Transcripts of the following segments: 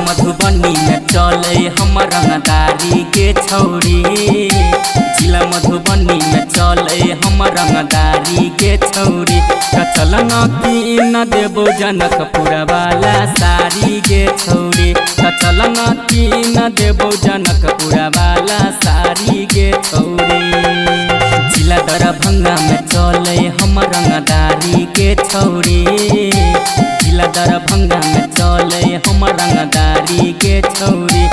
मधुबनी में चले हम रंगदारी के छौरी। जिला मधुबनी में चले हम रंगदारी के छौरी। चल न की न देबो जनकपुर वाला सारी गे छौरी। चल न की न देबो जनकपुर वाला सारी गे छौरी। जिला दरभंगा में चले हम रंगदारी के छौरी। जिला दरभंगा में चले हम रंगदारी के छौरी।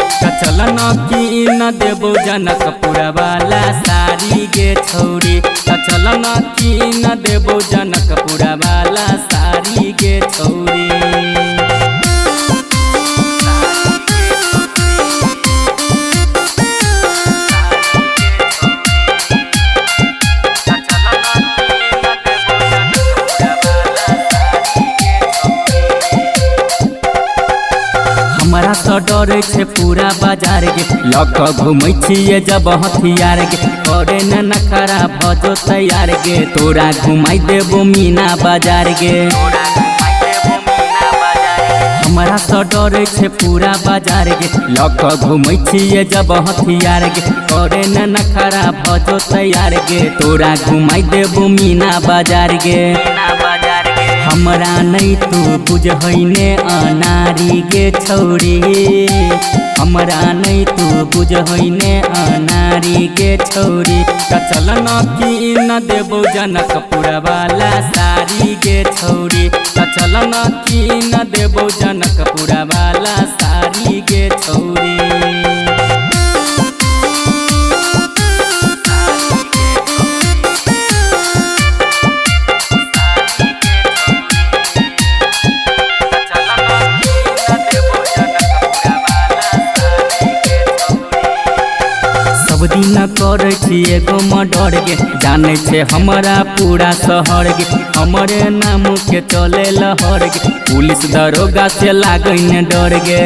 चल न की न देबो जनकपुर वाला सारी गे छौरी। चल न की न देबो जनकपुर वाला सारी गे छौरी। हमारा तो डरे छे पूरा बाजार गे। लक घूमै छिए जब हथियार गे। करे न नखरा भजो तैयार गे। तोरा घुमाई देबो मीना बाजार गे। हमारा तो डरे छे पूरा बाजार गे। लक घूमै छिए जब हथियार गे। करे न नखरा भजो तैयार गे। तोरा घुमाई देबो मीना बाजार गे। हमरा नहीं तू बुझने अनारी गे छौरी। हमरा नहीं तू बुझने अनारी गे छौरी। चल न की न देबो जनकपुर वाला सारी गे छौरी। चल न की न देबो जनकपुर वाला सारी गे छौरी। दिन करे छी एगो मर्डर गे। जाने छे हमारा पूरा शहर गे। हमरे नाम के चले लहर गे। पुलिस दरोगा से लागै न डर गे।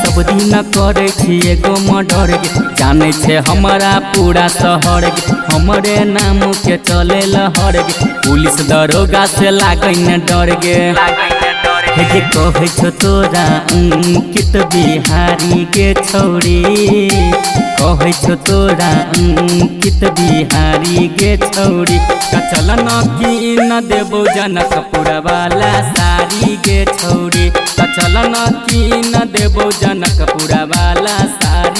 सब दिन करे छी एगो मर्डर गे। जाने छे हमारा पूरा शहर गे। हमरे नाम के चले लहर गे। पुलिस दरोगा से लागै न डर गे। हे कहे छो तोरा अंकित बिहारी के छौरी। कहे छो तोरा अंकित बिहारी के छौरी। चल न की न देबो जनकपुर वाला सारी गे छौरी। चल न की न देबो जनकपुर वाला सारी।